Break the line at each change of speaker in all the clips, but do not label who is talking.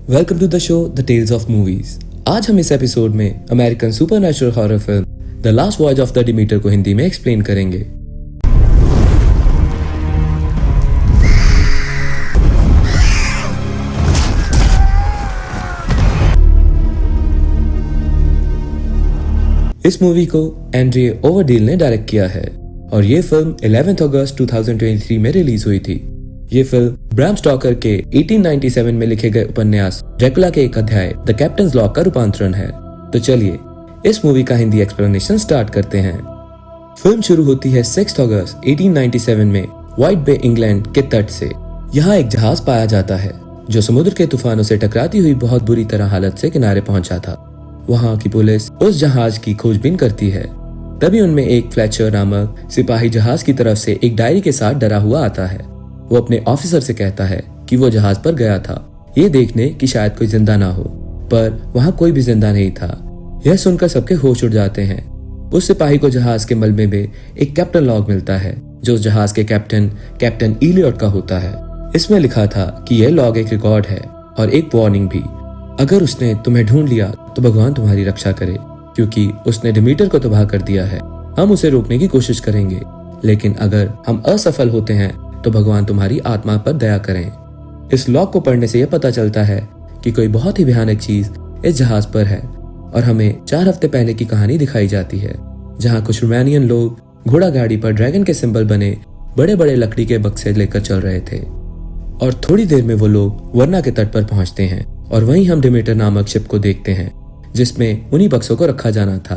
Welcome to the show the tales of movies. आज हम इस एपिसोड में American supernatural horror film the Last Voyage of the Demeter को हिंदी में explain करेंगे। इस मूवी को एंड्रे ओवरडील ने डायरेक्ट किया है और ये फिल्म 11 अगस्त 2023 में रिलीज हुई थी। ये फिल्म ब्राम स्टॉकर के 1897 में लिखे गए उपन्यास ड्रैकुला के एक अध्याय द कैप्टन्स लॉग का रूपांतरण है। तो चलिए इस मूवी का हिंदी एक्सप्लेनेशन स्टार्ट करते हैं। फिल्म शुरू होती है 6 अगस्त 1897 में व्हाइट बे इंग्लैंड के तट से। यहाँ एक जहाज पाया जाता है जो समुद्र के तूफानों से टकराती हुई बहुत बुरी तरह हालत से किनारे पहुंचा था। वहाँ की पुलिस उस जहाज की खोजबीन करती है। तभी उनमें एक फ्लेचर नामक सिपाही जहाज की तरफ से एक डायरी के साथ डरा हुआ आता है। वो अपने ऑफिसर से कहता है कि वो जहाज पर गया था ये देखने कि शायद कोई जिंदा ना हो, पर वहाँ कोई भी जिंदा नहीं था। यह सुनकर सबके होश उड़ जाते हैं। उस सिपाही को जहाज के मलबे में एक कैप्टन लॉग मिलता है जो उस जहाज के कैप्टन इलियट का होता है। इसमें लिखा था कि यह लॉग एक रिकॉर्ड है और एक वार्निंग भी। अगर उसने तुम्हें ढूंढ लिया तो भगवान तुम्हारी रक्षा करे, क्योंकि उसने डिमीटर को तबाह कर दिया है। हम उसे रोकने की कोशिश करेंगे, लेकिन अगर हम असफल होते हैं तो भगवान तुम्हारी आत्मा पर दया करें। इस लॉग को पढ़ने से यह पता चलता है कि कोई बहुत ही भयानक चीज इस जहाज पर है और हमें 4 हफ्ते पहले की कहानी दिखाई जाती है, जहां कुछ रोमानियन लोग घोड़ा गाड़ी पर ड्रैगन के सिंबल बने बड़े बड़े लकड़ी के बक्से लेकर चल रहे थे। और थोड़ी देर में वो लोग वर्ना के तट पर पहुंचते हैं और वहीं हम डिमीटर नामक शिप को देखते हैं जिसमें उन्हीं बक्सों को रखा जाना था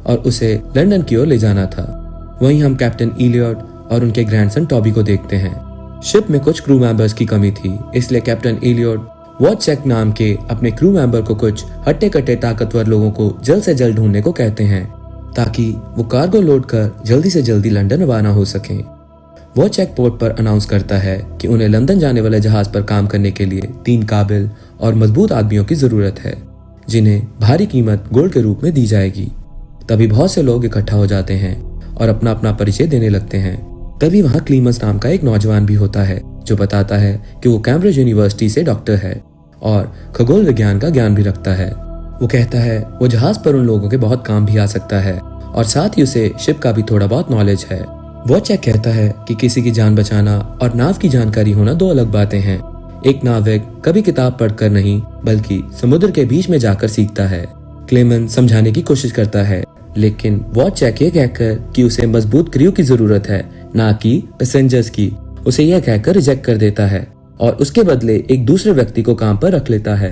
और उसे लंदन की ओर ले जाना था। वहीं हम कैप्टन इलियट और उनके ग्रैंडसन टॉबी को देखते हैं। शिप में कुछ क्रू मेंबर्स की कमी थी, इसलिए कैप्टन इलियट वॉचचेक नाम के अपने क्रू मेंबर को कुछ हट्टे कट्टे ताकतवर लोगों को जल्द से जल्द ढूंढने को कहते हैं ताकि वो कार्गो लोड कर जल्दी से जल्दी लंदन रवाना हो सकें। वॉचचेक पोर्ट पर अनाउंस करता है कि उन्हें लंदन जाने वाले जहाज पर काम करने के लिए 3 काबिल और मजबूत आदमियों की जरूरत है, जिन्हें भारी कीमत गोल्ड के रूप में दी जाएगी। तभी बहुत से लोग इकट्ठा हो जाते हैं और अपना अपना परिचय देने लगते हैं। तभी वहाँ क्लीमस नाम का एक नौजवान भी होता है जो बताता है कि वो कैम्ब्रिज यूनिवर्सिटी से डॉक्टर है और खगोल विज्ञान का ज्ञान भी रखता है। वो कहता है वो जहाज पर उन लोगों के बहुत काम भी आ सकता है और साथ ही उसे शिप का भी थोड़ा बहुत नॉलेज है। वॉचचेक कहता है कि किसी की जान बचाना और नाव की जानकारी होना 2 अलग बातें हैं। एक नाविक कभी किताब पढ़कर नहीं बल्कि समुद्र के बीच में जाकर सीखता है। क्लेमन समझाने की कोशिश करता है, लेकिन वॉचचेक ये कहकर कि उसे मजबूत क्रू की जरूरत है ना कि पैसेंजर्स की, उसे यह कहकर रिजेक्ट कर देता है और उसके बदले एक दूसरे व्यक्ति को काम पर रख लेता है।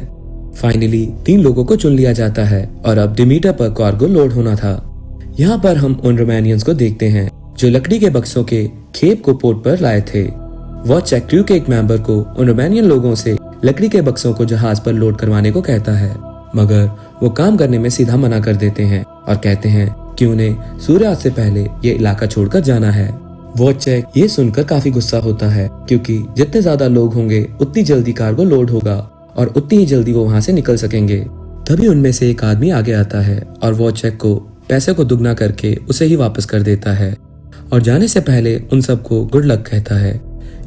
फाइनली 3 लोगों को चुन लिया जाता है और अब डिमीटर पर कार्गो लोड होना था। यहाँ पर हम उन रोमानियंस को देखते हैं जो लकड़ी के बक्सों के खेप को पोर्ट पर लाए थे। वॉचचेक क्रू के एक मेंबर को उन रोमानियन लोगों से लकड़ी के बक्सों को जहाज पर लोड करवाने को कहता है, मगर वो काम करने में सीधा मना कर देते हैं और कहते हैं कि उन्हें सूर्यास्त से पहले ये इलाका छोड़कर जाना है। वॉचचेक ये सुनकर काफी गुस्सा होता है, क्योंकि जितने ज्यादा लोग होंगे उतनी जल्दी कार्गो लोड होगा और उतनी ही जल्दी वो वहाँ से निकल सकेंगे। तभी उनमें से एक आदमी आगे आता है और वॉचचेक को पैसे को दुगना करके उसे ही वापस कर देता है और जाने से पहले उन सबको गुड लक कहता है।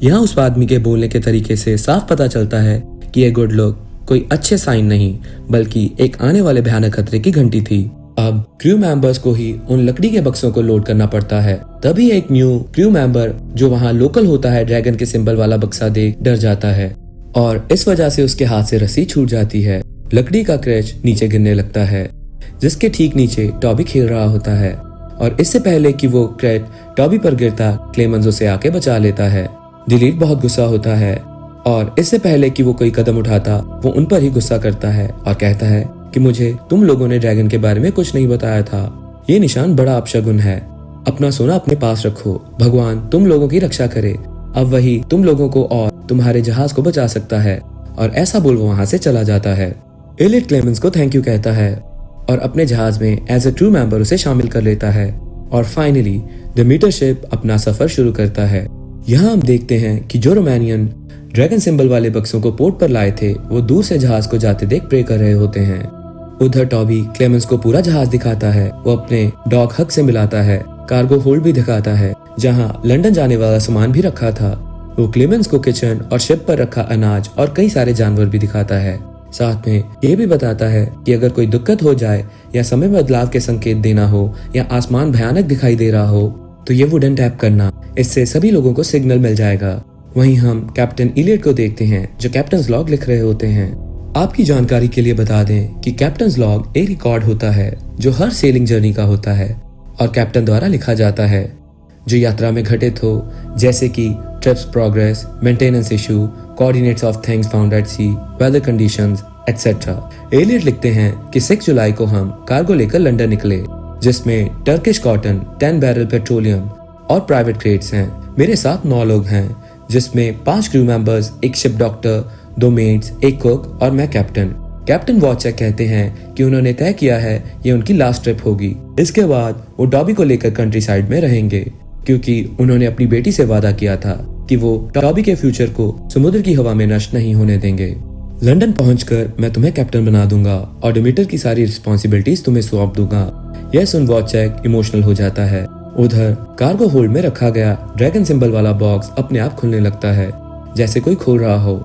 यहाँ उस आदमी के बोलने के तरीके से साफ पता चलता है कि यह गुड लक कोई अच्छे साइन नहीं बल्कि एक आने वाले भयानक खतरे की घंटी थी। अब क्रू मेंबर्स को ही उन लकड़ी के बक्सों को लोड करना पड़ता है। तभी एक न्यू क्रू मेंबर जो वहाँ लोकल होता है ड्रैगन के सिंबल वाला बक्सा देख डर जाता है और इस वजह से उसके हाथ से रस्सी छूट जाती है। लकड़ी का क्रैच नीचे गिरने लगता है, जिसके ठीक नीचे टॉबी खेल रहा होता है और इससे पहले कि वो क्रैच टॉबी पर गिरता क्लेमन्स उसे आके बचा लेता है। डिलीट बहुत गुस्सा होता है और इससे पहले कि वो कोई कदम उठाता वो उन पर ही गुस्सा करता है और कहता है कि मुझे तुम लोगों ने ड्रैगन के बारे में कुछ नहीं बताया था। ये निशान बड़ा अपशगुन है। अपना सोना अपने पास रखो, भगवान तुम लोगों की रक्षा करे। अब वही तुम लोगों को और तुम्हारे जहाज को बचा सकता है। और ऐसा बोल वो वहाँ से चला जाता है। इलियट क्लेमेंस को थैंक यू कहता है और अपने जहाज में एज ए ट्रू मेंबर उसे शामिल कर लेता है और फाइनली डिमीटर शिप अपना सफर शुरू करता है। यहाँ हम देखते हैं कि जो रोमानियन ड्रैगन सिंबल वाले बक्सों को पोर्ट पर लाए थे वो दूर से जहाज को जाते देख प्रे कर रहे होते हैं। उधर टॉबी क्लेमेंस को पूरा जहाज दिखाता है। वो अपने डॉग हक से मिलाता है, कार्गो होल्ड भी दिखाता है जहाँ लंदन जाने वाला सामान भी रखा था। वो क्लेमेंस को किचन और शिप पर रखा अनाज और कई सारे जानवर भी दिखाता है साथ में ये भी बताता है कि अगर कोई दिक्कत हो जाए या समय में बदलाव के संकेत देना हो या आसमान भयानक दिखाई दे रहा हो तो ये वुडन टैप करना, इससे सभी लोगों को सिग्नल मिल जाएगा। वहीं हम कैप्टन इलियट को देखते हैं जो कैप्टन्स लॉग लिख रहे होते हैं। आपकी जानकारी के लिए बता दें कि कैप्टन्स लॉग एक रिकॉर्ड होता है जो हर सेलिंग जर्नी का होता है और कैप्टन द्वारा लिखा जाता है, जो यात्रा में घटित हो, जैसे कि trips progress, maintenance issue, coordinates of things found at sea, weather conditions etcetera. Eliot लिखते हैं कि 6 जुलाई को हम कार्गो लेकर लंदन निकले, जिसमें टर्किश कॉटन, 10 बैरल पेट्रोलियम और प्राइवेट क्रेट्स हैं। मेरे साथ 9 लोग हैं, जिसमें 5 क्रू मेंबर्स, एक शिप डॉक्टर, 2 मेट्स, एक कुक और मैं कैप्टन वॉचेक कहते हैं कि उन्होंने तय किया है ये उनकी लास्ट ट्रिप होगी। इसके बाद वो टॉबी को लेकर कंट्री साइड में रहेंगे, क्योंकि उन्होंने अपनी बेटी से वादा किया था कि वो टॉबी के फ्यूचर को समुद्र की हवा में नष्ट नहीं होने देंगे। लंदन पहुंचकर मैं तुम्हें कैप्टन बना दूंगा और डिमीटर की सारी रिस्पॉन्सिबिलिटीज तुम्हें सौंप दूंगा। यह सुन वॉचेक इमोशनल हो जाता है। उधर कार्गो होल्ड में रखा गया ड्रैगन सिंबल वाला बॉक्स अपने आप खुलने लगता है, जैसे कोई खोल रहा हो,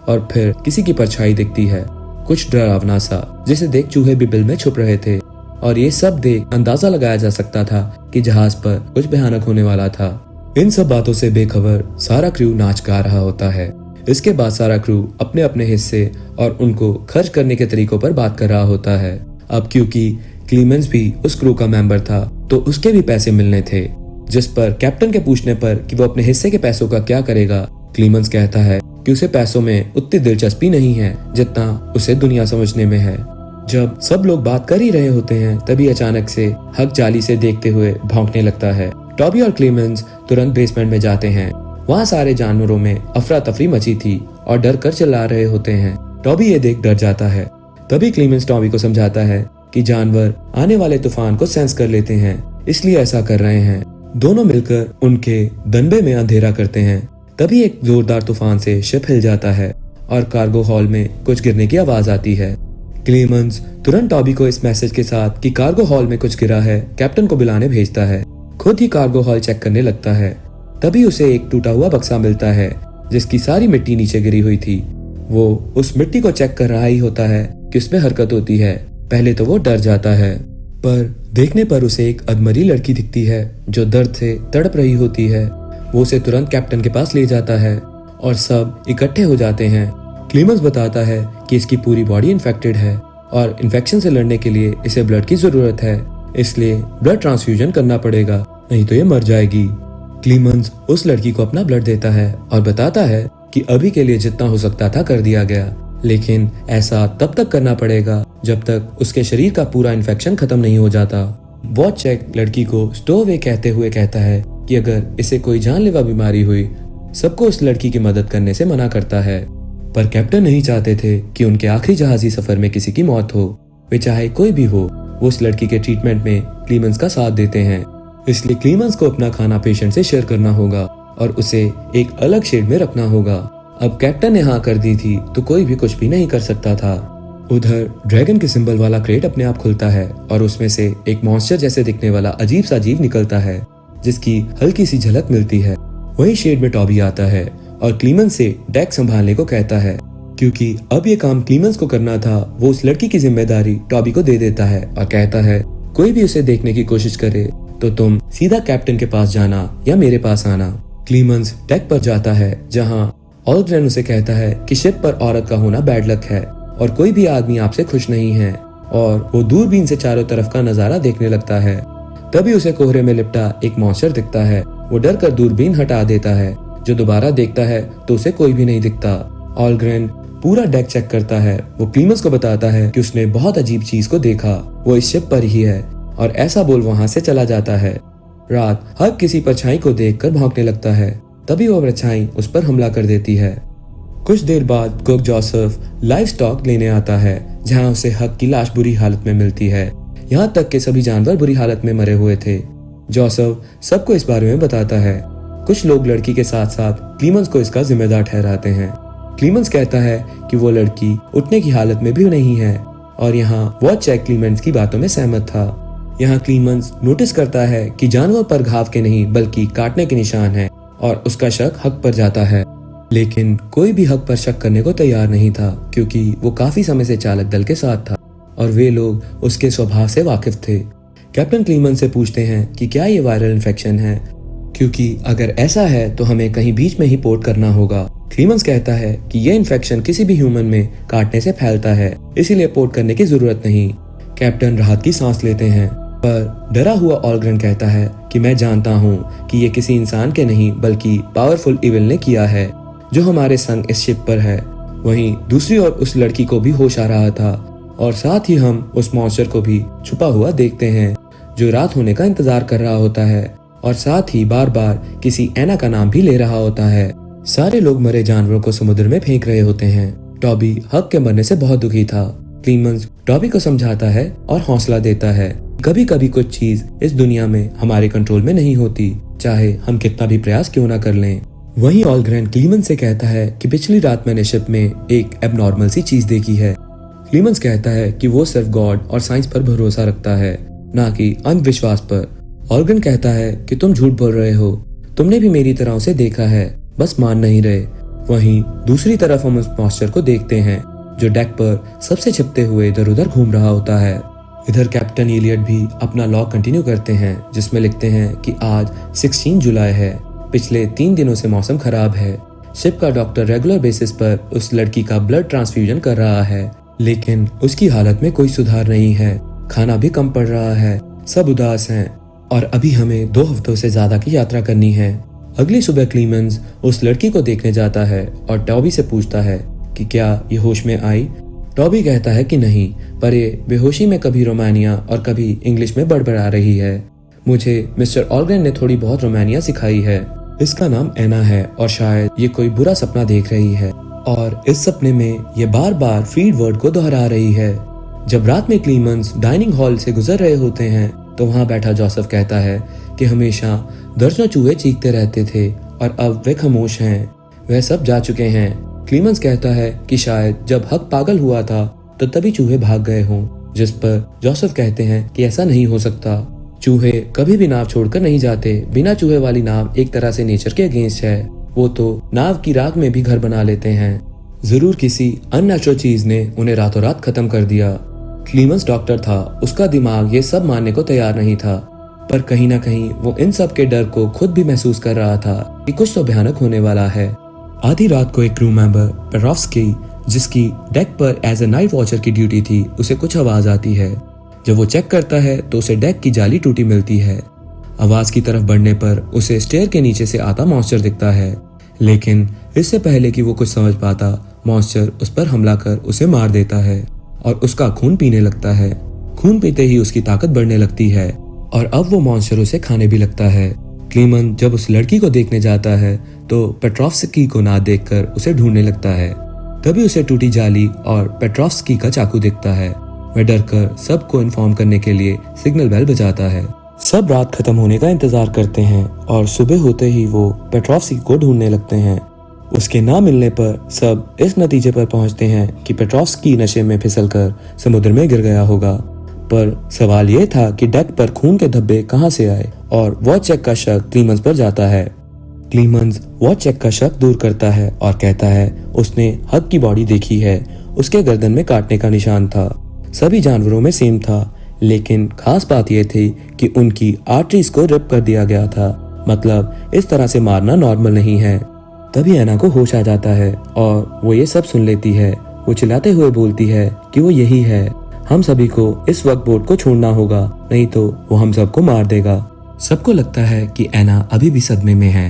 और फिर किसी की परछाई दिखती है, कुछ डरावना सा, जिसे देख चूहे भी बिल में छुप रहे थे। और ये सब देख अंदाजा लगाया जा सकता था कि जहाज पर कुछ भयानक होने वाला था। इन सब बातों से बेखबर सारा क्रू नाच गा रहा होता है। इसके बाद सारा क्रू अपने अपने हिस्से और उनको खर्च करने के तरीकों पर बात कर रहा होता है। अब क्योंकि क्लीमेंस भी उस क्रू का मेंबर था तो उसके भी पैसे मिलने थे, जिस पर कैप्टन के पूछने पर कि वो अपने हिस्से के पैसों का क्या करेगा, क्लीमेंस कहता है कि उसे पैसों में उतनी दिलचस्पी नहीं है जितना उसे दुनिया समझने में है। जब सब लोग बात कर ही रहे होते हैं तभी अचानक से हक जाली से देखते हुए भौंकने लगता है। टॉबी और क्लीमेंस तुरंत बेसमेंट में जाते हैं। वहाँ सारे जानवरों में अफरा तफरी मची थी और डर कर चिल्ला रहे होते हैं। टॉबी ये देख डर जाता है। तभी क्लीमेंस टॉबी को समझाता है कि जानवर आने वाले तूफान को सेंस कर लेते हैं, इसलिए ऐसा कर रहे हैं। दोनों मिलकर उनके दनबे में अंधेरा करते हैं। तभी एक जोरदार तूफान से शिप हिल जाता है और कार्गो हॉल में कुछ गिरने की आवाज आती है। क्लीमेंस तुरंत टॉबी को इस मैसेज के साथ कि कार्गो हॉल में कुछ गिरा है कैप्टन को बुलाने भेजता है। खुद ही कार्गो हॉल चेक करने लगता है। तभी उसे एक टूटा हुआ बक्सा मिलता है जिसकी सारी मिट्टी नीचे गिरी हुई थी। वो उस मिट्टी को चेक कर रहा ही होता है कि उसमें हरकत होती है। पहले तो वो डर जाता है, पर देखने पर उसे एक अधमरी लड़की दिखती है जो दर्द से तड़प रही होती है। वो उसे तुरंत कैप्टन के पास ले जाता है और सब इकट्ठे हो जाते हैं। क्लीमेंस बताता है कि इसकी पूरी बॉडी इन्फेक्टेड है और इन्फेक्शन से लड़ने के लिए इसे ब्लड की जरूरत है, इसलिए ब्लड ट्रांसफ्यूजन करना पड़ेगा, नहीं तो ये मर जाएगी। क्लीमेंस उस लड़की को अपना ब्लड देता है और बताता है कि अभी के लिए जितना हो सकता था कर दिया गया, लेकिन ऐसा तब तक करना पड़ेगा जब तक उसके शरीर का पूरा इन्फेक्शन खत्म नहीं हो जाता। वॉचेक लड़की को स्टोवे कहते हुए कहता है कि अगर इसे कोई जानलेवा बीमारी हुई सबको उस लड़की की मदद करने से मना करता है। पर कैप्टन नहीं चाहते थे कि उनके आखिरी जहाजी सफर में किसी की मौत हो, वे चाहे कोई भी हो। वो उस लड़की के ट्रीटमेंट में क्लीमेंस का साथ देते हैं, इसलिए क्लीमेंस को अपना खाना पेशेंट से शेयर करना होगा और उसे एक अलग शेड में रखना होगा। अब कैप्टन ने हाँ कर दी थी तो कोई भी कुछ भी नहीं कर सकता था। उधर ड्रैगन के सिंबल वाला क्रेट अपने आप खुलता है और उसमें से एक मॉन्स्टर जैसे दिखने वाला अजीब सा जीव निकलता है जिसकी हल्की सी झलक मिलती है। वही शेड में टॉबी आता है और क्लीमेंस से डेक संभालने को कहता है। क्योंकि अब ये काम क्लीमेंस को करना था, वो उस लड़की की जिम्मेदारी टॉबी को दे देता है और कहता है कोई भी उसे देखने की कोशिश करे तो तुम सीधा कैप्टन के पास जाना या मेरे पास आना। क्लीमेंस डेक पर जाता है जहाँ ऑलग्रेन उसे कहता है कि शिप पर औरत का होना बैड लक है और कोई भी आदमी आपसे खुश नहीं है, और वो दूरबीन से चारों तरफ का नजारा देखने लगता है। तभी उसे कोहरे में लिपटा एक मॉन्स्टर दिखता है। वो डर कर दूरबीन हटा देता है। जो दोबारा देखता है तो उसे कोई भी नहीं दिखता। ऑलग्रेन पूरा डेक चेक करता है। वो क्लीमेंस को बताता है कि उसने बहुत अजीब चीज को देखा, वो इस शिप पर ही है, और ऐसा बोल वहां से चला जाता है। रात हक किसी परछाई को देखकर भौंकने लगता है। तभी वो परछाई उस पर हमला कर देती है। कुछ देर बाद कुक जोसेफ लाइव स्टॉक लेने आता है जहां उसे हक की लाश बुरी हालत में मिलती है। यहाँ तक के सभी जानवर बुरी हालत में मरे हुए थे। जोसेफ सबको इस बारे में बताता है। कुछ लोग लड़की के साथ साथ क्लीमेंस को इसका जिम्मेदार ठहराते हैं। क्लीमेंस कहता है कि वो लड़की उठने की हालत में भी नहीं है, और यहाँ वॉचेक क्लीमेंस की बातों में सहमत था। यहाँ क्लीमेंस नोटिस करता है कि जानवर पर घाव के नहीं बल्कि काटने के निशान है और उसका शक हक पर जाता है। लेकिन कोई भी हक पर शक करने को तैयार नहीं था, क्योंकि वो काफी समय से चालक दल के साथ था और वे लोग उसके स्वभाव से वाकिफ थे। कैप्टन क्लीमन से पूछते हैं कि क्या ये वायरल इन्फेक्शन है, क्योंकि अगर ऐसा है तो हमें कहीं बीच में ही पोर्ट करना होगा। क्लीमन्स कहता है कि यह इन्फेक्शन किसी भी ह्यूमन में काटने से फैलता है, इसीलिए पोर्ट करने की जरूरत नहीं। कैप्टन राहत की सांस लेते हैं, पर डरा हुआ ऑलग्रेन कहता है कि मैं जानता हूँ कि ये किसी इंसान के नहीं बल्कि पावरफुल इविल ने किया है जो हमारे संग इस शिप पर है। वहीं दूसरी ओर उस लड़की को भी होश आ रहा था और साथ ही हम उस मॉन्स्टर को भी छुपा हुआ देखते हैं जो रात होने का इंतजार कर रहा होता है और साथ ही बार बार किसी एना का नाम भी ले रहा होता है। सारे लोग मरे जानवरों को समुद्र में फेंक रहे होते हैं। टॉबी हक के मरने से बहुत दुखी था। क्लीमन्स टॉबी को समझाता है और हौसला देता है। कभी कभी कुछ चीज इस दुनिया में हमारे कंट्रोल में नहीं होती, चाहे हम कितना भी प्रयास क्यों ना कर लें। वहीं ऑलग्रेन क्लीमन्स से कहता है कि पिछली रात मैंने शिप में एक एबनॉर्मल सी चीज देखी है। क्लीमन्स कहता है कि वो सिर्फ गॉड और साइंस पर भरोसा रखता है, ना कि अंधविश्वास पर। ऑलग्रेन कहता है कि तुम झूठ बोल रहे हो, तुमने भी मेरी तरह उसे देखा है, बस मान नहीं रहे। वहीं दूसरी तरफ हम उस मॉन्स्टर को देखते हैं जो डेक पर सबसे छिपते हुए इधर उधर घूम रहा होता है। इधर कैप्टन इलियट भी अपना लॉग कंटिन्यू करते हैं, जिसमें लिखते हैं कि आज 16 जुलाई है। पिछले 3 दिनों से मौसम खराब है। शिप का डॉक्टर रेगुलर बेसिस पर उस लड़की का ब्लड ट्रांसफ्यूजन कर रहा है, लेकिन उसकी हालत में कोई सुधार नहीं है। खाना भी कम पड़ रहा है, सब उदास हैं और अभी हमें 2 हफ्तों से ज्यादा की यात्रा करनी है। अगली सुबह क्लीमन्स उस लड़की को देखने जाता है और टॉबी से पूछता है कि क्या ये होश में आई। टॉबी कहता है कि नहीं, पर ये बेहोशी में कभी रोमानिया और कभी इंग्लिश में बड़बड़ा रही है। मुझे मिस्टर ऑलग्रेन ने थोड़ी बहुत रोमानिया सिखाई है। इसका नाम एना है और शायद ये कोई बुरा सपना देख रही है और इस सपने में ये बार बार फीड वर्ड को दोहरा रही है। जब रात में क्लीमन्स डाइनिंग हॉल से गुजर रहे होते हैं तो वहाँ बैठा जोसेफ कहता है कि हमेशा दर्जनों चूहे चीखते रहते थे और अब वे खामोश हैं, वह सब जा चुके हैं। क्लीमन्स कहता है कि शायद जब हक पागल हुआ था तो तभी चूहे भाग गए हों, जिस पर जोसेफ कहते हैं कि ऐसा नहीं हो सकता। चूहे कभी भी नाव छोड़कर नहीं जाते। बिना चूहे वाली नाव एक तरह से नेचर के अगेंस्ट है। वो तो नाव की राख में भी घर बना लेते हैं। जरूर किसी अननेचुरल चीज ने उन्हें रातों रात खत्म कर दिया। क्लीमन्स डॉक्टर था, उसका दिमाग ये सब मानने को तैयार नहीं था, पर कहीं ना कहीं वो इन सब के डर को खुद भी महसूस कर रहा था कि कुछ तो भयानक होने वाला है। आधी रात को एक क्रू मेंबर पेरोव्स्की, जिसकी डेक पर एज ए नाइट वॉचर की ड्यूटी थी, उसे कुछ आवाज आती है। जब वो चेक करता है तो उसे डेक की जाली टूटी मिलती है। आवाज की तरफ बढ़ने पर उसे स्टेयर के नीचे से आता मॉन्स्टर दिखता है, लेकिन इससे पहले कि वो कुछ समझ पाता, मॉन्स्टर उस पर हमला कर उसे मार देता है और उसका खून पीने लगता है। खून पीते ही उसकी ताकत बढ़ने लगती है और अब वो मॉन्स्टर उसे खाने भी लगता है। क्लीमन जब उस लड़की को देखने जाता है तो पेट्रोव्स्की को ना देखकर उसे ढूंढने लगता है। तभी उसे टूटी जाली और पेट्रोव्स्की का चाकू दिखता है। वह डरकर सबको इन्फॉर्म करने के लिए सिग्नल बेल बजाता है। सब रात खत्म होने का इंतजार करते हैं और सुबह होते ही वो पेट्रोव्स्की को ढूंढने लगते हैं। उसके ना मिलने पर सब इस नतीजे पर पहुंचते हैं कि पेट्रोव्स्की नशे में फिसलकर समुद्र में गिर गया होगा। पर सवाल ये था कि डेक पर खून के धब्बे कहां से आए और वॉच चेक का शक क्लीमन्स पर जाता है। क्लीमन्स वॉच चेक का शक दूर करता है और कहता है उसने हक की बॉडी देखी है, उसके गर्दन में काटने का निशान था। सभी जानवरों में सेम था, लेकिन खास बात यह थी कि उनकी आर्टरीज को रिप कर दिया गया था। मतलब इस तरह से मारना नॉर्मल नहीं है। तभी एना को होश आ जाता है और वो ये सब सुन लेती है। वो चिल्लाते हुए बोलती है कि वो यही है, हम सभी को इस वक्त बोट को छोड़ना होगा, नहीं तो वो हम सबको मार देगा। सबको लगता है कि एना अभी भी सदमे में है।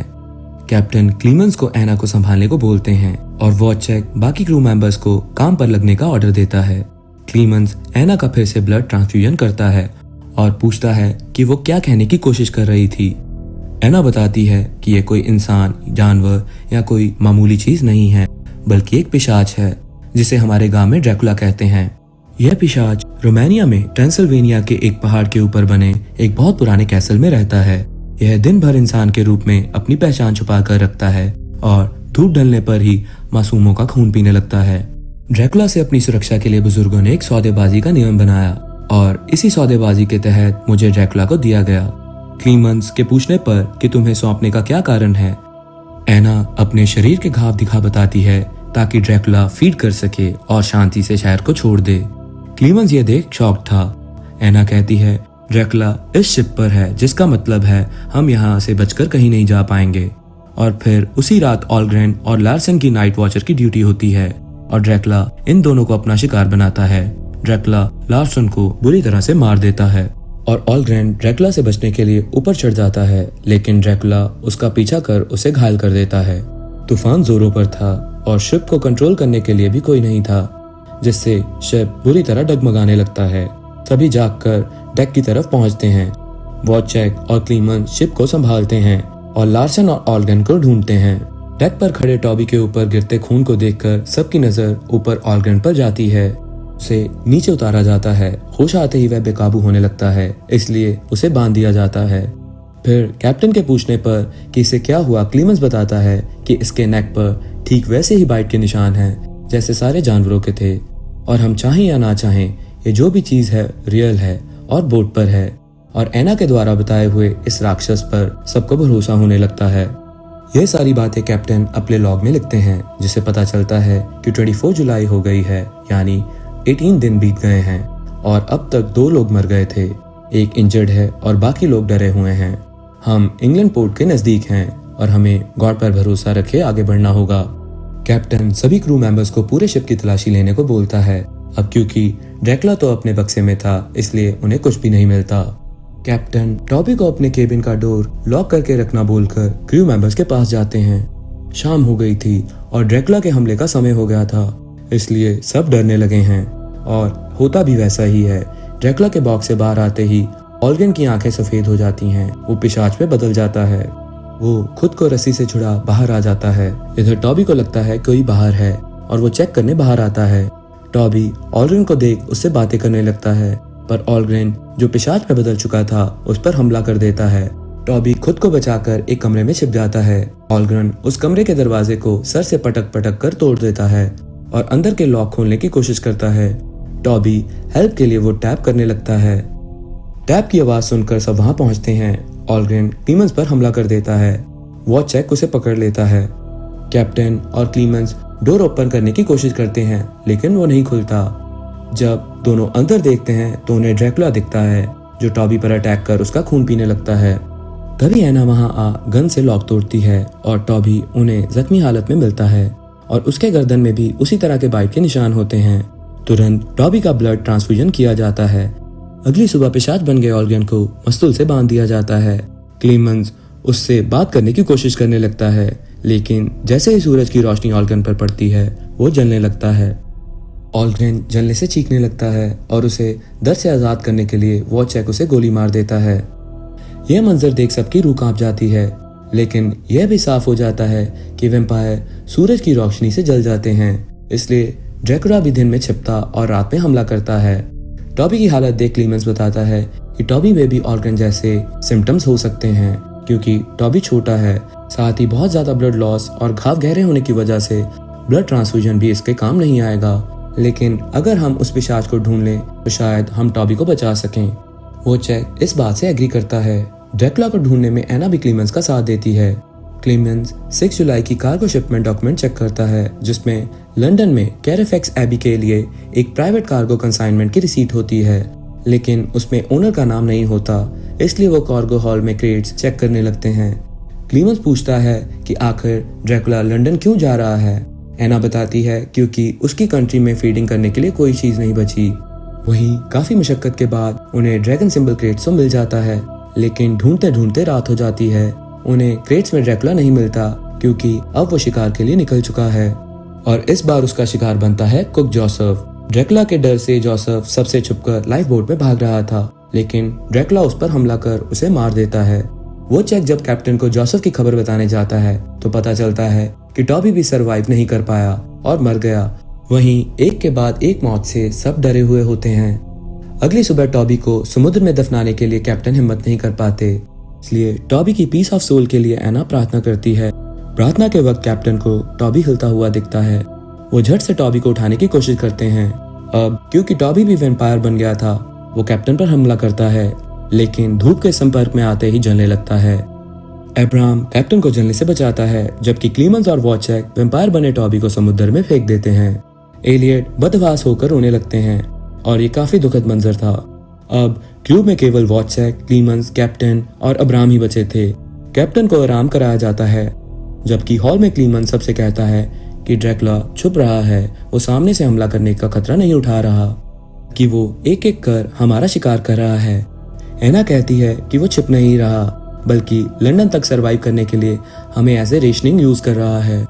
कैप्टन क्लीमन्स को एना को संभालने को बोलते हैं और वॉच चेक बाकी क्रू मेंबर्स को काम पर लगने का ऑर्डर देता है। क्लीमन्स एना का फिर से ब्लड ट्रांसफ्यूजन करता है और पूछता है कि वो क्या कहने की कोशिश कर रही थी। एना बताती है कि ये कोई इंसान, जानवर या कोई मामूली चीज नहीं है, बल्कि एक पिशाच है जिसे हमारे गांव में ड्रैकुला कहते हैं। यह पिशाच रोमानिया में ट्रांसिल्वेनिया के एक पहाड़ के ऊपर बने एक बहुत पुराने कैसल में रहता है। यह दिन भर इंसान के रूप में अपनी पहचान छुपा कर रखता है और धूप ढलने पर ही मासूमों का खून पीने लगता है। ड्रैकुला से अपनी सुरक्षा के लिए बुजुर्गों ने एक सौदेबाजी का नियम बनाया और इसी सौदेबाजी के तहत मुझे ड्रैकुला को दिया गया। क्लीमन्स के पूछने पर कि तुम्हें सौंपने का क्या कारण है, एना अपने शरीर के घाव दिखा बताती है ताकि ड्रैकुला फीड कर सके और शांति से शहर को छोड़ दे। क्लीमेंस ये देख शॉक था। एना कहती है ड्रैकुला इस शिप पर है, जिसका मतलब है हम यहाँ से बचकर कहीं नहीं जा पाएंगे। और फिर उसी रात ऑलग्रेन और लार्सन की नाइट वॉचर की ड्यूटी होती है और ड्रैकुला इन दोनों को अपना शिकार बनाता है। ड्रैकुला लार्सन को बुरी तरह से मार देता है और ऑलग्रेन ड्रैकुला से बचने के लिए ऊपर चढ़ जाता है, लेकिन ड्रैकुला उसका पीछा कर उसे घायल कर देता है। तूफान जोरों पर था और शिप को कंट्रोल करने के लिए भी कोई नहीं था, जिससे शिप बुरी तरह डगमगाने लगता है। सभी जागकर डेक की तरफ पहुंचते हैं। वॉचचेक और क्लीमेंस शिप को संभालते हैं और लार्सन और ऑलग्रेन को ढूंढते हैं। डेक पर खड़े टॉबी के ऊपर गिरते खून को देखकर सबकी नजर ऊपर ऑलग्रेन पर जाती है। उसे नीचे उतारा जाता है। होश आते ही वह बेकाबू होने लगता है, इसलिए उसे बांध दिया जाता है। फिर कैप्टन के पूछने पर कि इसे क्या हुआ, क्लीमेंस बताता है कि इसके नेक पर ठीक वैसे ही बाइट के निशान हैं जैसे सारे जानवरों के थे, और हम चाहें या ना चाहें ये जो भी चीज है रियल है और बोट पर है। और एना के द्वारा बताए हुए इस राक्षस पर सबको भरोसा होने लगता है। यह सारी बातें कैप्टन अपने लॉग में लिखते हैं, जिसे पता चलता है कि 24 जुलाई हो गई है, यानी 18 दिन बीत गए हैं और अब तक 2 लोग मर गए थे। एक इंजर्ड है और बाकी लोग डरे हुए हैं। हम इंग्लैंड पोर्ट के नजदीक हैं और हमें गॉड पर भरोसा रखे आगे बढ़ना होगा। कैप्टन सभी क्रू मेंबर्स को पूरे शिप की तलाशी लेने को बोलता है। अब क्योंकि ड्रैकुला तो अपने बक्से में था, इसलिए उन्हें कुछ भी नहीं मिलता। कैप्टन टॉबी को अपने केबिन का डोर लॉक करके रखना बोलकर क्रू मेंबर्स के पास जाते हैं। शाम हो गई थी और ड्रैकुला के हमले का समय हो गया था, इसलिए सब डरने लगे हैं और होता भी वैसा ही है। ड्रैकुला के बॉक्स से बाहर आते ही ऑलग्रेन की आंखें सफेद हो जाती हैं। वो पिशाच में बदल जाता है। वो खुद को रस्सी से छुड़ा बाहर आ जाता है। इधर टॉबी को लगता है कोई बाहर है और वो चेक करने बाहर आता है। टॉबी ऑलग्रेन को देख उससे बातें करने लगता है, पर ऑलग्रेन जो पिशाच में बदल चुका था उस पर हमला कर देता है। टॉबी खुद को बचाकर एक कमरे में छिप जाता है। ऑलग्रेन उस कमरे के दरवाजे को सर से पटक पटक कर तोड़ देता है और अंदर के लॉक खोलने की कोशिश करता है। टॉबी हेल्प के लिए वो टैप करने लगता है। टैप की आवाज सुनकर सब वहां पहुंचते हैं। ऑलग्रेन क्लीमेंस पर हमला कर देता है। वॉचचेक उसे पकड़ लेता है। कैप्टन और क्लीमेंस डोर ओपन करने की कोशिश करते हैं, लेकिन वो नहीं खुलता। जब दोनों अंदर देखते हैं तो उन्हें ड्रैकुला दिखता है, जो टॉबी पर अटैक कर उसका खून पीने लगता है। तभी एना वहां आ गन से लॉक तोड़ती है और टॉबी उन्हें जख्मी हालत में मिलता है और उसके गर्दन में भी उसी तरह के बाइट के निशान होते हैं। तुरंत टॉबी का ब्लड ट्रांसफ्यूजन किया जाता है। अगली सुबह पिशाच बन गए ऑलग्रेन को मस्तूल से बांध दिया जाता है। क्लीमेंस उससे बात करने की कोशिश करने लगता है, लेकिन जैसे ही सूरज की रोशनी ऑलग्रेन पर पड़ती है वो जलने लगता है। ऑलग्रेन जलने से चीखने लगता है और उसे दर्द से आजाद करने के लिए वॉचचेक उसे गोली मार देता है। यह मंजर देख सबकी रूह कांप जाती है, लेकिन यह भी साफ हो जाता है कि वैम्पायर सूरज की रोशनी से जल जाते हैं, इसलिए ड्रैकुला भी दिन में छिपता और रात में हमला करता है। टॉबी की हालत देख क्लीमेंस बताता है कि टॉबी में भी ऑलग्रेन जैसे सिम्टम्स हो सकते हैं, क्योंकि टॉबी छोटा है, साथ ही बहुत ज्यादा ब्लड लॉस और घाव गहरे होने की वजह से ब्लड ट्रांसफ्यूजन भी इसके काम नहीं आएगा। लेकिन अगर हम उस पिशाच को ढूंढ लें तो शायद हम टॉबी को बचा सकें। वॉचचेक इस बात से एग्री करता है। ड्रैकुला को ढूंढने में एना भी क्लीमेंस का साथ देती है। क्लीमेंस 6 जुलाई की कार्गो शिपमेंट डॉक्यूमेंट चेक करता है, जिसमें लंदन में कैरेफैक्स एबी के लिए एक प्राइवेट कार्गो कंसाइनमेंट की रिसीट होती है, लेकिन उसमें ओनर का नाम नहीं होता, इसलिए वो कार्गो हॉल में क्रेट्स चेक करने लगते हैं। क्लीमेंस पूछता है कि आखिर ड्रैकुला लंदन क्यों जा रहा है। एना बताती है क्योंकि उसकी कंट्री में फीडिंग करने के लिए कोई चीज नहीं बची। वहीं काफी मुशक्कत के बाद उन्हें ड्रैगन सिंबल क्रेट्स तो मिल जाता है, लेकिन ढूंढते ढूंढते रात हो जाती है। उन्हें क्रेट्स में ड्रैकुला नहीं मिलता, क्योंकि अब वो शिकार के लिए निकल चुका है और इस बार उसका शिकार बनता है कुक जोसेफ। ड्रैकुला के डर से जोसेफ सबसे छुपकर लाइफ बोट में भाग रहा था, लेकिन ड्रैकुला उस पर हमला कर उसे मार देता है। वो चेक जब कैप्टन को जोसेफ की खबर बताने जाता है तो पता चलता है कि टॉबी भी सरवाइव नहीं कर पाया और मर गया। वहीं एक के बाद एक मौत से सब डरे हुए होते हैं। अगली सुबह टॉबी को समुद्र में दफनाने के लिए कैप्टन हिम्मत नहीं कर पाते, इसलिए टॉबी की पीस ऑफ सोल के लिए एना प्रार्थना करती है। प्रार्थना के वक्त कैप्टन को टॉबी हिलता हुआ दिखता है। वो झट से टॉबी को उठाने की कोशिश करते हैं। अब क्योंकि टॉबी भी वैम्पायर बन गया था, वो कैप्टन पर हमला करता है, लेकिन धूप के संपर्क में आते ही जलने लगता है। अब्राहम कैप्टन को जलने से बचाता है, जबकि क्लीमेंस और वॉचेक वैम्पायर बने टॉबी को समुद्र में फेंक देते हैं। एलियट बदहवास होकर रोने लगते हैं और ये काफी दुखद मंजर था। अब क्रू में केवल वॉचेक, क्लीमेंस, कैप्टन और अब्राहम ही बचे थे। कैप्टन को आराम कराया जाता है, जबकि हॉल में क्लीमेंस सबसे कहता है कि ड्रैकुला छुप रहा है, वो सामने से हमला करने का खतरा नहीं उठा रहा, कि वो एक एक कर हमारा शिकार कर रहा है। एना कहती है कि वो छिप नहीं रहा, बल्कि लंदन तक सरवाइव करने के लिए हमें एज ए रेशनिंग यूज कर रहा है।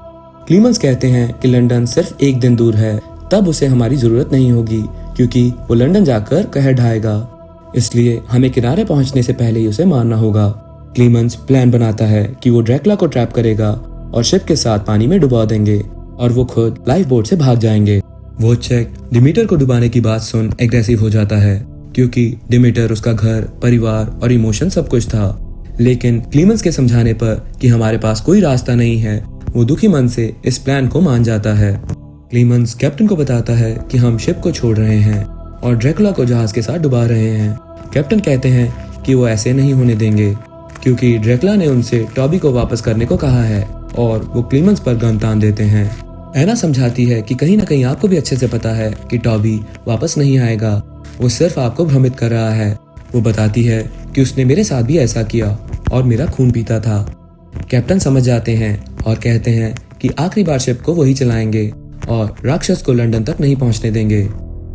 क्लीमेंस कहते हैं कि लंदन सिर्फ एक दिन दूर है, तब उसे हमारी जरूरत नहीं होगी क्योंकि वो लंदन जाकर कहर ढाएगा, इसलिए हमें किनारे पहुंचने से पहले ही उसे मारना होगा। क्लीमेंस प्लान बनाता है कि वो ड्रैकुला को ट्रैप करेगा और शिप के साथ पानी में डुबा देंगे और वो खुद लाइफ बोट से भाग जाएंगे। वोचेक डिमीटर को डुबाने की बात सुन एग्रेसिव हो जाता है, क्योंकि डिमीटर उसका घर, परिवार और इमोशन सब कुछ था। लेकिन क्लीमेंस के समझाने पर कि हमारे पास कोई रास्ता नहीं है, वो दुखी मन से इस प्लान को मान जाता है। क्लीमेंस कैप्टन को बताता है कि हम शिप को छोड़ रहे हैं और ड्रैकुला को जहाज के साथ डुबा रहे हैं। कैप्टन कहते हैं कि वो ऐसे नहीं होने देंगे, क्योंकि ड्रैकुला ने उनसे टॉबी को वापस करने को कहा है और वो क्लीमेंस पर गन तान देते हैं। एना समझाती है कि कहीं ना कहीं आपको भी अच्छे से पता है कि टॉबी वापस नहीं आएगा, वो सिर्फ आपको भ्रमित कर रहा है। वो बताती है कि उसने मेरे साथ भी ऐसा किया और मेरा खून पीता था। कैप्टन समझ जाते हैं और कहते हैं कि आखिरी बार शिप को वही चलाएंगे और राक्षस को लंदन तक नहीं पहुंचने देंगे।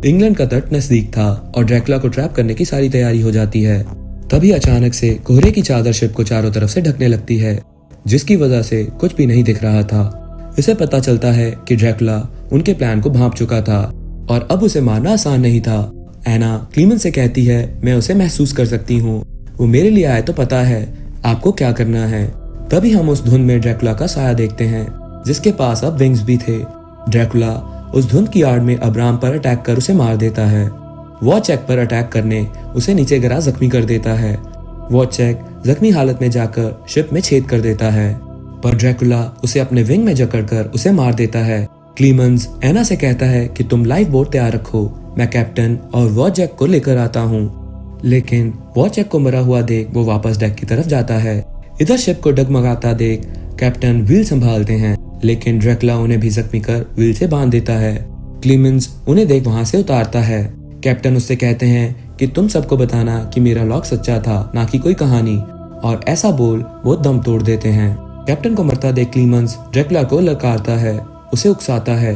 इंग्लैंड का तट नजदीक था और ड्रैकुला को ट्रैप करने की सारी तैयारी हो जाती है। तभी अचानक से कोहरे की चादर शिप को चारों तरफ से ढकने लगती है, जिसकी वजह से कुछ भी नहीं दिख रहा था। इसे पता चलता है कि ड्रैकुला उनके प्लान को भांप चुका था और अब उसे मारना आसान नहीं था। एना क्लीमेंस से कहती है, मैं उसे महसूस कर सकती हूँ, वो मेरे लिए आए तो पता है आपको क्या करना है। तभी हम उस धुंध में ड्रैकुला का साया देखते हैं, जिसके पास अब विंग्स भी थे। ड्रैकुला उस धुंध की आड़ में अब्राहम पर अटैक कर उसे मार देता है। वॉचेक पर अटैक करने उसे नीचे गिरा जख्मी कर देता है। वॉचेक जख्मी हालत में जाकर शिप में छेद कर देता है, पर ड्रैकुला उसे अपने विंग में जकड़कर उसे मार देता है। क्लीमेंस एना से कहता है कि तुम लाइफ बोट तैयार रखो, मैं कैप्टन और वॉचेक को लेकर आता हूँ। लेकिन वॉचेक को मरा हुआ देख वो वापस डेक की तरफ जाता है। इधर शिप को डगमगाता देख कैप्टन व्हील संभालते हैं, लेकिन ड्रैकुला उन्हें भी जख्मी कर व्हील से बांध देता है। क्लीमेंस उन्हें देख वहां से उतारता है। कैप्टन उससे कहते हैं कि तुम सबको बताना कि मेरा लॉक सच्चा था, ना कि कोई कहानी, और ऐसा बोल वो दम तोड़ देते हैं। कैप्टन को मरता देख क्लीमेंस ड्रैकुला को ललकारता है, उसे उकसाता है,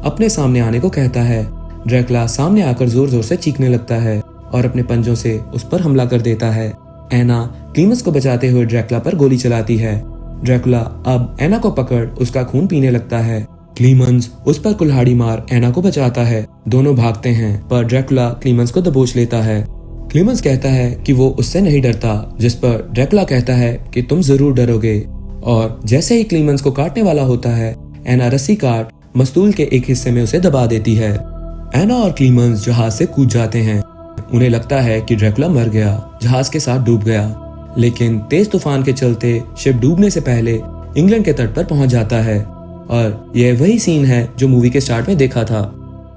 अपने सामने आने को कहता है। ड्रैकुला सामने आकर जोर जोर से चीखने लगता है और अपने पंजों से उस पर हमला कर देता है। एना क्लीमेंस को बचाते हुए ड्रैकुला पर गोली चलाती है। ड्रैकुला अब एना को पकड़ उसका खून पीने लगता है। क्लीमेंस उस पर कुल्हाड़ी मार एना को बचाता है। दोनों भागते हैं, पर ड्रैकुला क्लीमेंस को दबोच लेता है। क्लीमेंस कहता है कि वो उससे नहीं डरता, जिस पर ड्रैकुला कहता है कि तुम जरूर डरोगे। और जैसे ही क्लीमेंस को काटने वाला होता है, एना रस्सी काट मस्तूल के एक हिस्से में उसे दबा देती है। एना और क्लीमेंस जहाज से कूद जाते हैं। उन्हें लगता है कि ड्रैकुला मर गया, जहाज के साथ डूब गया, लेकिन तेज तूफान के चलते शिप डूबने से पहले इंग्लैंड के तट पर पहुंच जाता है। और यह वही सीन है जो मूवी के स्टार्ट में देखा था।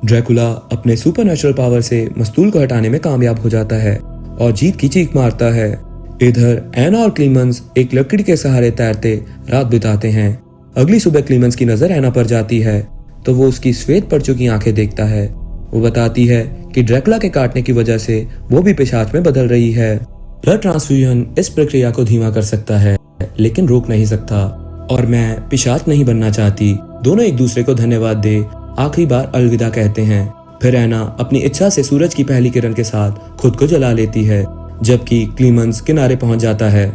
ड्रैकुला अपने सुपरनेचुरल पावर से मस्तूल को हटाने में कामयाब हो जाता है और जीत की चीख मारता है। इधर एना और क्लीमेंस एक लकड़ी के सहारे तैरते रात बिताते हैं। अगली सुबह क्लीमेंस की नजर एना पर जाती है तो वो उसकी श्वेत पड़ चुकी आंखें देखता है। वो बताती है कि ड्रैकुला के काटने की वजह से वो भी पिशाच में बदल रही है। ब्लड ट्रांसफ्यूजन इस प्रक्रिया को धीमा कर सकता है, लेकिन रोक नहीं सकता, और मैं पिशाच नहीं बनना चाहती। दोनों एक दूसरे को धन्यवाद दे आखिरी बार अलविदा कहते हैं। फिर एना अपनी इच्छा से सूरज की पहली किरण के साथ खुद को जला लेती है, जबकि क्लीमेंस किनारे पहुंच जाता है।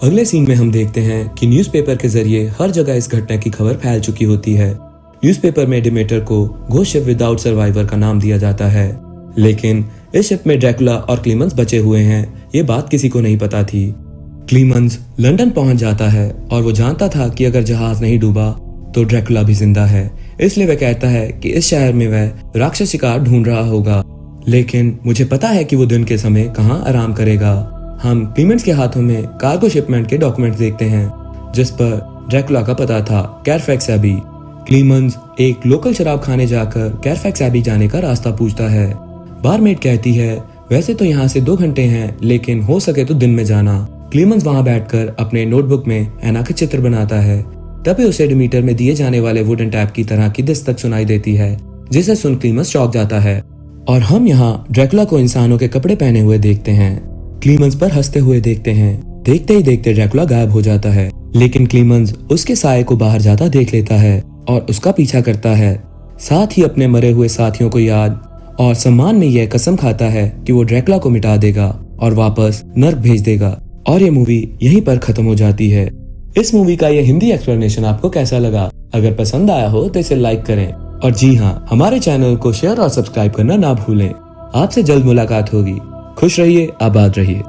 अगले सीन में हम देखते हैं कि न्यूज़पेपर के जरिए हर जगह इस घटना की खबर फैल चुकी होती है। न्यूज़पेपर में डिमेटर को घोस्ट शिप विदाउट सर्वाइवर का नाम दिया जाता है, लेकिन इस शिप में ड्रैकुला और क्लीमेंस बचे हुए हैं, ये बात किसी को नहीं पता थी। क्लीमेंस लंदन पहुंच जाता है और वो जानता था कि अगर जहाज नहीं डूबा तो ड्रैकुला भी जिंदा है, इसलिए वह कहता है कि इस शहर में वह राक्षस शिकार ढूंढ रहा होगा, लेकिन मुझे पता है कि वो दिन के समय कहाँ आराम करेगा। हम क्लीमेंस के हाथों में कार्गो शिपमेंट के डॉक्यूमेंट्स देखते हैं, जिस पर ड्रैकुला का पता था कैरफैक्स एबी। क्लीमेंस एक लोकल शराब खाने जाकर कैरफैक्स एबी जाने का रास्ता पूछता है। बारमेड कहती है, वैसे तो यहाँ से 2 घंटे हैं, लेकिन हो सके तो दिन में जाना। क्लीमेंस वहां बैठकर अपने नोटबुक में एना के चित्र बनाता है। तभी उसे डिमीटर में दिए जाने वाले वुडन टैप की तरह की दस्तक सुनाई देती है, जिसे सुन क्लीमेंस चौंक जाता है और हम यहाँ ड्रैकुला को इंसानों के कपड़े पहने हुए देखते हैं। क्लीमेंस पर हंसते हुए देखते हैं। देखते ही देखते ड्रैकुला गायब हो जाता है, लेकिन क्लीमेंस उसके साये को बाहर जाता देख लेता है और उसका पीछा करता है। साथ ही अपने मरे हुए साथियों को याद और सम्मान में यह कसम खाता है कि वो ड्रैकुला को मिटा देगा और वापस नर्क भेज देगा। और ये मूवी यहीं पर खत्म हो जाती है। इस मूवी का ये हिंदी एक्सप्लेनेशन आपको कैसा लगा? अगर पसंद आया हो तो इसे लाइक करें और जी हाँ, हमारे चैनल को शेयर और सब्सक्राइब करना ना भूलें। आपसे जल्द मुलाकात होगी। खुश रहिए, आबाद रहिए।